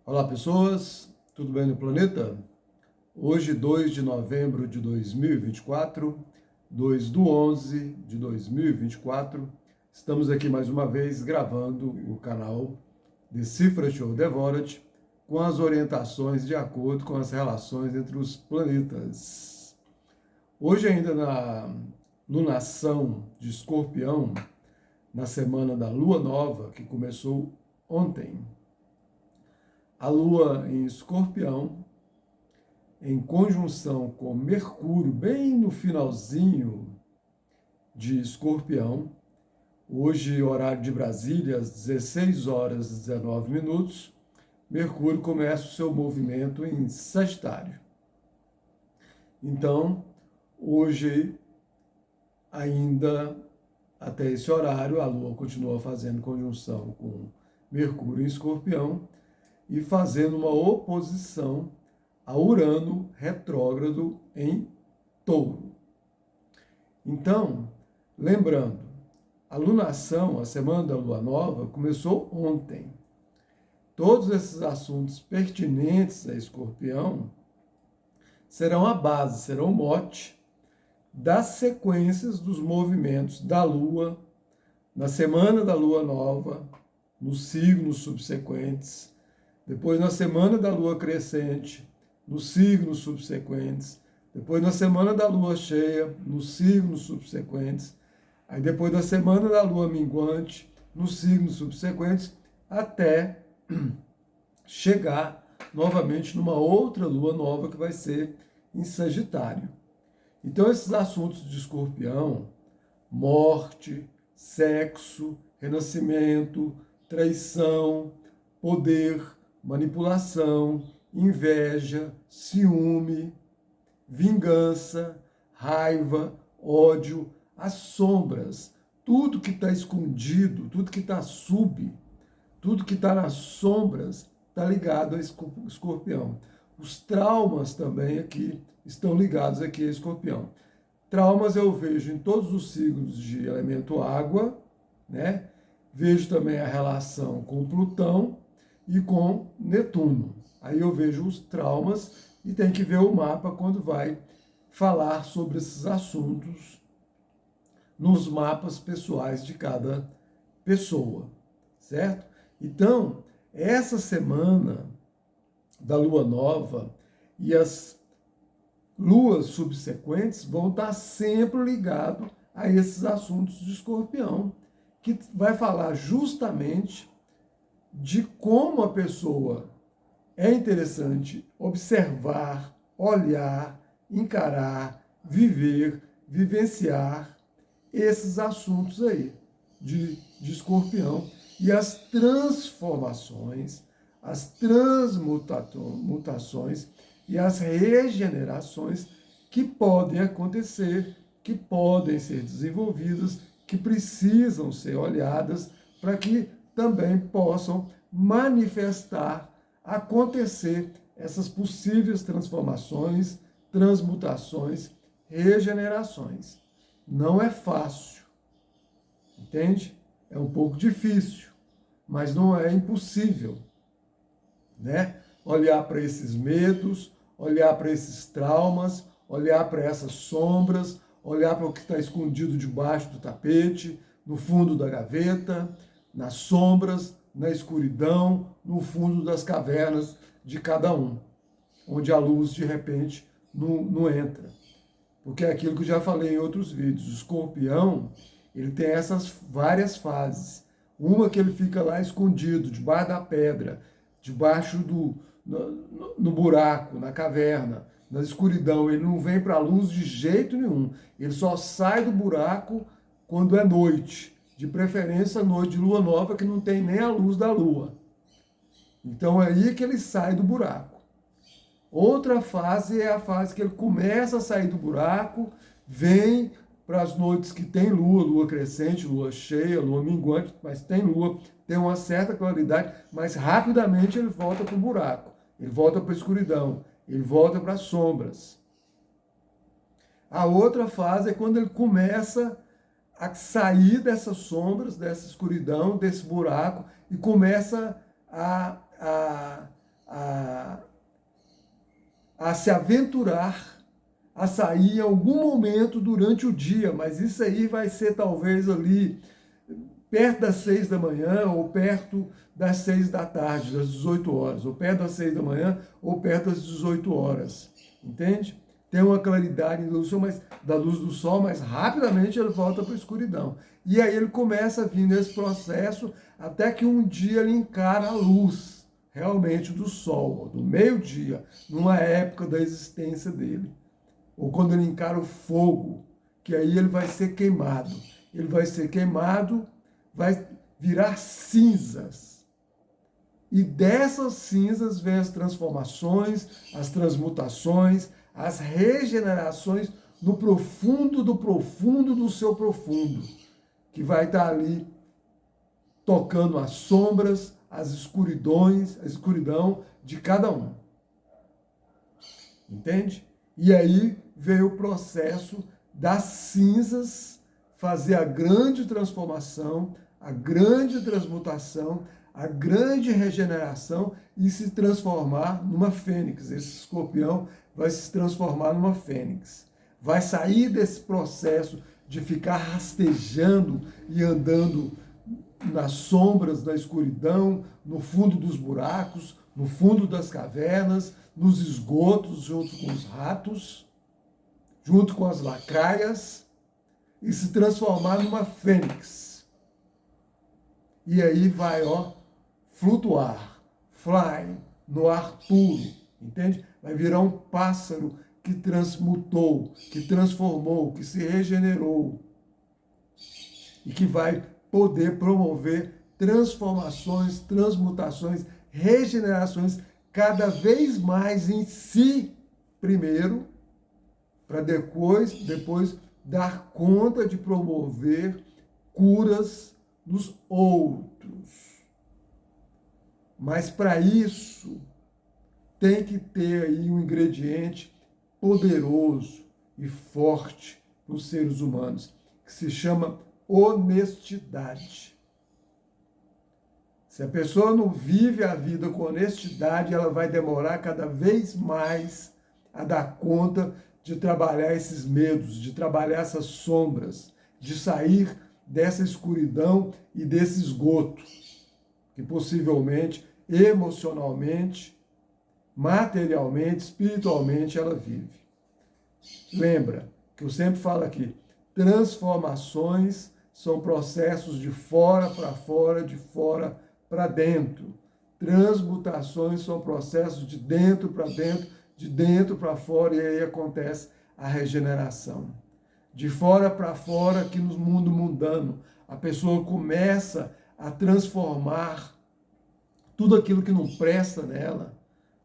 Olá pessoas, tudo bem no planeta? Hoje, 2 de novembro de 2024, 2/11 de 2024, estamos aqui mais uma vez gravando o canal Decifra-te ou Devora-te com as orientações de acordo com as relações entre os planetas. Hoje ainda na lunação de Escorpião, na semana da Lua Nova, que começou ontem, a Lua em Escorpião, em conjunção com Mercúrio, bem no finalzinho de Escorpião, hoje, horário de Brasília, às 16 horas e 19 minutos, Mercúrio começa o seu movimento em Sagitário. Então, hoje, ainda até esse horário, a Lua continua fazendo conjunção com Mercúrio em Escorpião e fazendo uma oposição a Urano retrógrado em Touro. Então, lembrando, a lunação, a semana da Lua Nova, começou ontem. Todos esses assuntos pertinentes a Escorpião serão a base, serão o mote das sequências dos movimentos da Lua, na semana da Lua Nova, nos signos subsequentes, depois na semana da Lua crescente, nos signos subsequentes, depois na semana da Lua cheia, nos signos subsequentes, aí depois da semana da Lua minguante, nos signos subsequentes, até chegar novamente numa outra Lua nova que vai ser em Sagitário. Então esses assuntos de Escorpião, morte, sexo, renascimento, traição, poder, manipulação, inveja, ciúme, vingança, raiva, ódio, as sombras, tudo que está escondido, tudo que está tudo que está nas sombras está ligado a Escorpião. Os traumas também aqui estão ligados aqui a Escorpião. Traumas eu vejo em todos os signos de elemento água, né? Vejo também a relação com Plutão e com Netuno. Aí eu vejo os traumas e tem que ver o mapa quando vai falar sobre esses assuntos nos mapas pessoais de cada pessoa, certo? Então, essa semana da Lua Nova e as luas subsequentes vão estar sempre ligados a esses assuntos de Escorpião, que vai falar justamente de como a pessoa é interessante observar, olhar, encarar, viver, vivenciar esses assuntos aí de Escorpião e as transformações, as transmutações e as regenerações que podem acontecer, que podem ser desenvolvidas, que precisam ser olhadas para que também possam manifestar, acontecer essas possíveis transformações, transmutações, regenerações. Não é fácil, entende? É um pouco difícil, mas não é impossível, né? Olhar para esses medos, olhar para esses traumas, olhar para essas sombras, olhar para o que está escondido debaixo do tapete, no fundo da gaveta, nas sombras, na escuridão, no fundo das cavernas de cada um, onde a luz, de repente, não entra. Porque é aquilo que eu já falei em outros vídeos. O Escorpião, ele tem essas várias fases. Uma que ele fica lá escondido, debaixo da pedra, debaixo no buraco, na caverna, na escuridão. Ele não vem para a luz de jeito nenhum. Ele só sai do buraco quando é noite. De preferência, noite de lua nova, que não tem nem a luz da lua. Então é aí que ele sai do buraco. Outra fase é a fase que ele começa a sair do buraco, vem para as noites que tem lua, lua crescente, lua cheia, lua minguante, mas tem lua, tem uma certa claridade, mas rapidamente ele volta para o buraco, ele volta para a escuridão, ele volta para as sombras. A outra fase é quando ele começa a sair dessas sombras, dessa escuridão, desse buraco, e começa a a se aventurar, a sair em algum momento durante o dia, mas isso aí vai ser talvez ali perto das 6 da manhã ou perto das 6 da tarde, das 18 horas, ou perto das 6 da manhã ou perto das 18 horas, entende? Tem uma claridade da luz do sol, mas rapidamente ele volta para a escuridão. E aí ele começa a vir nesse processo até que um dia ele encara a luz, realmente, do sol, do meio-dia, numa época da existência dele. Ou quando ele encara o fogo, que aí ele vai ser queimado. Ele vai ser queimado, vai virar cinzas. E dessas cinzas vem as transformações, as transmutações, as regenerações no profundo do seu profundo, que vai estar ali tocando as sombras, as escuridões, a escuridão de cada um. Entende? E aí veio o processo das cinzas fazer a grande transformação, a grande transmutação, a grande regeneração e se transformar numa fênix. Esse escorpião vai se transformar numa fênix. Vai sair desse processo de ficar rastejando e andando nas sombras, na escuridão, no fundo dos buracos, no fundo das cavernas, nos esgotos, junto com os ratos, junto com as lacraias, e se transformar numa fênix. E aí vai, flutuar, fly, no ar puro, entende? Vai virar um pássaro que transmutou, que transformou, que se regenerou e que vai poder promover transformações, transmutações, regenerações cada vez mais em si primeiro, para depois dar conta de promover curas nos outros. Mas para isso tem que ter aí um ingrediente poderoso e forte para os seres humanos, que se chama honestidade. Se a pessoa não vive a vida com honestidade, ela vai demorar cada vez mais a dar conta de trabalhar esses medos, de trabalhar essas sombras, de sair dessa escuridão e desse esgoto, que possivelmente, emocionalmente, materialmente, espiritualmente ela vive. Lembra que eu sempre falo aqui, transformações são processos de fora para fora, de fora para dentro. Transmutações são processos de dentro para dentro, de dentro para fora, e aí acontece a regeneração. De fora para fora, aqui no mundo mundano, a pessoa começa a transformar tudo aquilo que não presta nela,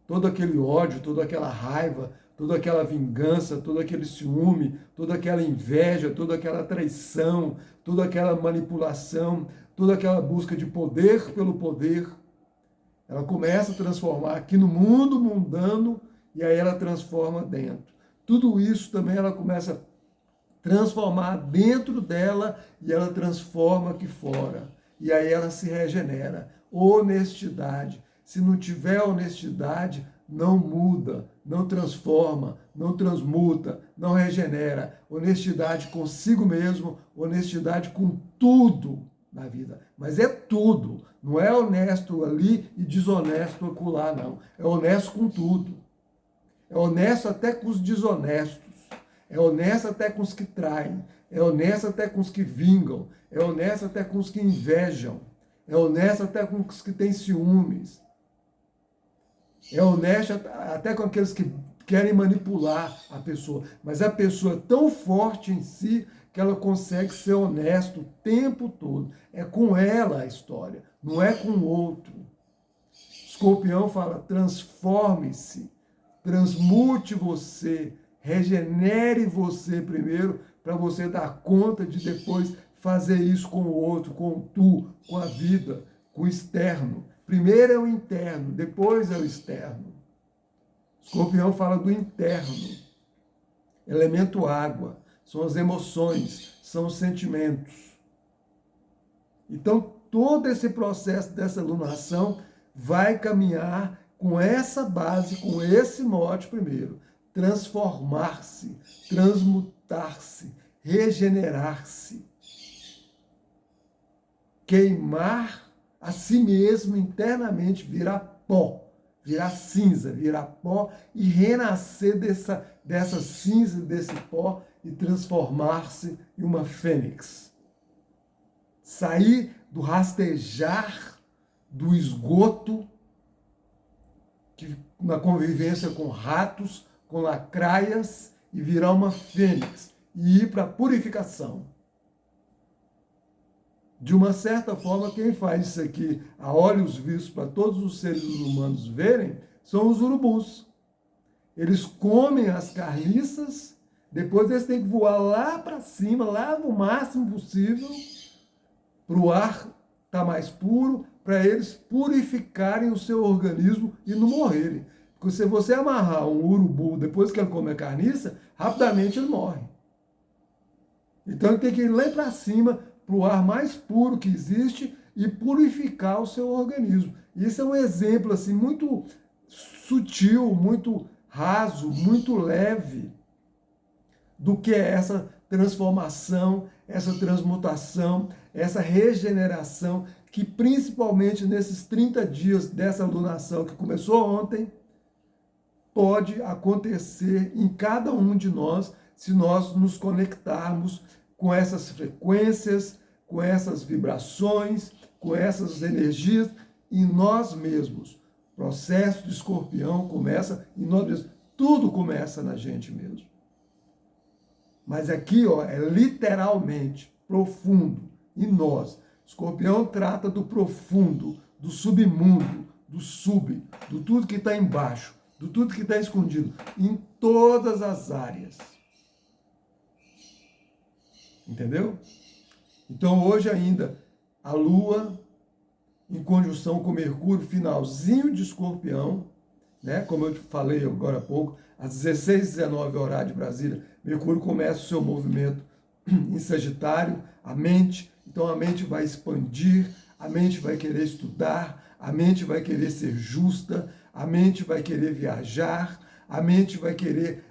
todo aquele ódio, toda aquela raiva, toda aquela vingança, todo aquele ciúme, toda aquela inveja, toda aquela traição, toda aquela manipulação, toda aquela busca de poder pelo poder. Ela começa a transformar aqui no mundo mundano e aí ela transforma dentro. Tudo isso também ela começa a transformar dentro dela e ela transforma aqui fora. E aí ela se regenera. Honestidade. Se não tiver honestidade, não muda, não transforma, não transmuta, não regenera. Honestidade consigo mesmo, honestidade com tudo na vida. Mas é tudo. Não é honesto ali e desonesto acolá, não. É honesto com tudo. É honesto até com os desonestos. É honesto até com os que traem. É honesto até com os que vingam. É honesto até com os que invejam. É honesto até com os que têm ciúmes. É honesto até com aqueles que querem manipular a pessoa. Mas a pessoa é tão forte em si que ela consegue ser honesta o tempo todo. É com ela a história, não é com o outro. Escorpião fala, transforme-se, transmute você, regenere você primeiro, para você dar conta de depois fazer isso com o outro, com o tu, com a vida, com o externo. Primeiro é o interno, depois é o externo. Escorpião fala do interno. Elemento água, são as emoções, são os sentimentos. Então, todo esse processo dessa alunação vai caminhar com essa base, com esse mote primeiro. Transformar-se, transmutar-se, regenerar-se. Queimar a si mesmo internamente, virar pó, virar cinza, virar pó e renascer dessa cinza, desse pó e transformar-se em uma fênix. Sair do rastejar, do esgoto, na convivência com ratos, com lacraias, e virar uma fênix e ir para a purificação. De uma certa forma, quem faz isso aqui a olhos vistos para todos os seres humanos verem são os urubus. Eles comem as carniças, depois eles têm que voar lá para cima, lá no máximo possível, para o ar estar mais puro, para eles purificarem o seu organismo e não morrerem. Porque se você amarrar um urubu depois que ele come a carniça, rapidamente ele morre. Então ele tem que ir lá para cima, para o ar mais puro que existe e purificar o seu organismo. Isso é um exemplo assim, muito sutil, muito raso, muito leve do que é essa transformação, essa transmutação, essa regeneração, que principalmente nesses 30 dias dessa lunação que começou ontem, pode acontecer em cada um de nós se nós nos conectarmos com essas frequências, com essas vibrações, com essas energias em nós mesmos. O processo de Escorpião começa em nós mesmos. Tudo começa na gente mesmo. Mas aqui, ó, é literalmente profundo em nós. Escorpião trata do profundo, do submundo, do tudo que está embaixo, do tudo que está escondido, em todas as áreas. Entendeu? Então hoje ainda a Lua em conjunção com Mercúrio, finalzinho de Escorpião, né? Como eu falei agora há pouco, às 16h19 horário de Brasília, Mercúrio começa o seu movimento em Sagitário, a mente, então a mente vai expandir, a mente vai querer estudar, a mente vai querer ser justa, a mente vai querer viajar, a mente vai querer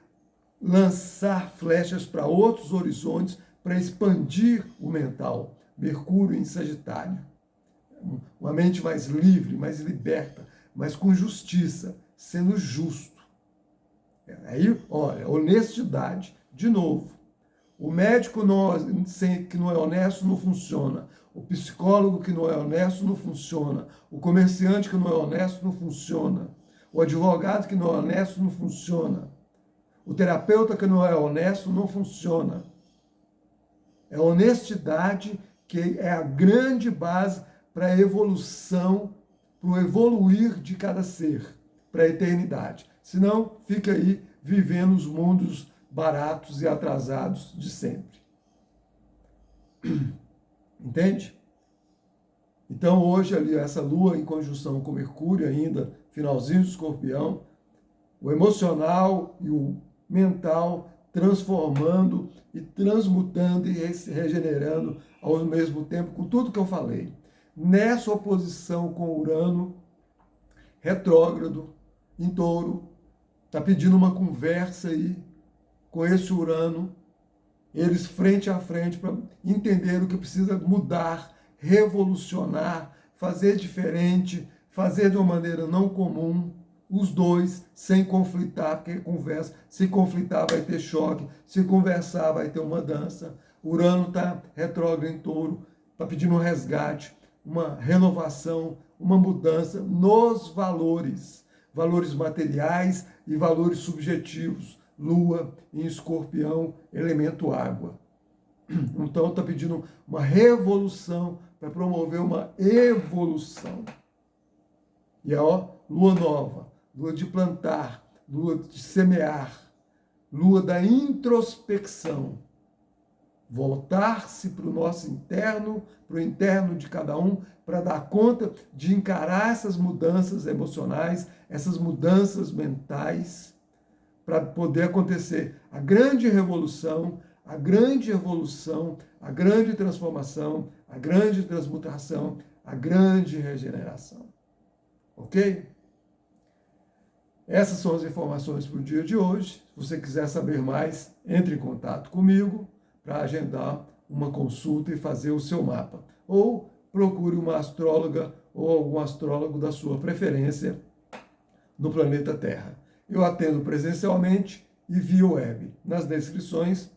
lançar flechas para outros horizontes, para expandir o mental. Mercúrio em Sagitário. Uma mente mais livre, mais liberta, mas com justiça, sendo justo. Aí, olha, honestidade. De novo, o médico que não é honesto não funciona. O psicólogo que não é honesto não funciona. O comerciante que não é honesto não funciona. O advogado que não é honesto não funciona. O terapeuta que não é honesto não funciona. É a honestidade que é a grande base para a evolução, para o evoluir de cada ser, para a eternidade. Senão, fica aí vivendo os mundos baratos e atrasados de sempre. Entende? Então, hoje, ali, essa Lua em conjunção com Mercúrio ainda, finalzinho do Escorpião, o emocional e o mental transformando e transmutando e regenerando ao mesmo tempo, com tudo que eu falei. Nessa oposição com Urano, retrógrado, em Touro, está pedindo uma conversa aí com esse Urano, eles frente a frente, para entender o que precisa mudar, revolucionar, fazer diferente, fazer de uma maneira não comum, os dois, sem conflitar, porque conversa, se conflitar vai ter choque, se conversar vai ter uma dança. Urano está retrógrado em Touro, está pedindo um resgate, uma renovação, uma mudança nos valores, valores materiais e valores subjetivos. Lua em Escorpião, elemento água. Então está pedindo uma revolução para promover uma evolução. E ó, lua nova, lua de plantar, lua de semear, lua da introspecção. Voltar-se para o nosso interno, para o interno de cada um, para dar conta de encarar essas mudanças emocionais, essas mudanças mentais, para poder acontecer a grande revolução, a grande evolução, a grande transformação, a grande transmutação, a grande regeneração. Ok? Essas são as informações para o dia de hoje. Se você quiser saber mais, entre em contato comigo para agendar uma consulta e fazer o seu mapa. Ou procure uma astróloga ou algum astrólogo da sua preferência no planeta Terra. Eu atendo presencialmente e via web. Nas descrições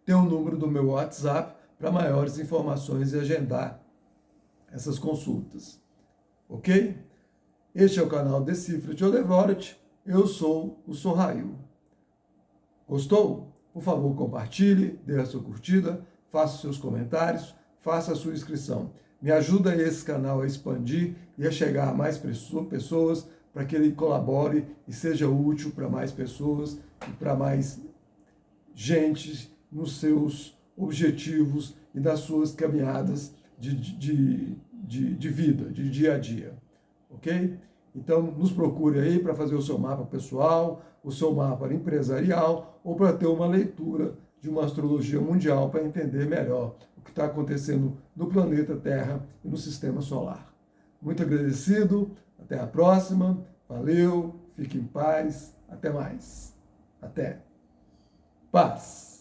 tem o número do meu WhatsApp para maiores informações e agendar essas consultas. Ok? Este é o canal Decifra-te ou Devora-te. Eu sou o Sorraio. Gostou? Por favor, compartilhe, dê a sua curtida, faça os seus comentários, faça a sua inscrição. Me ajuda esse canal a expandir e a chegar a mais pessoas para que ele colabore e seja útil para mais pessoas e para mais gente nos seus objetivos e nas suas caminhadas de vida, de dia a dia. Ok? Então, nos procure aí para fazer o seu mapa pessoal, o seu mapa empresarial, ou para ter uma leitura de uma astrologia mundial para entender melhor o que está acontecendo no planeta Terra e no sistema solar. Muito agradecido, até a próxima, valeu, fique em paz, até mais. Até. Paz.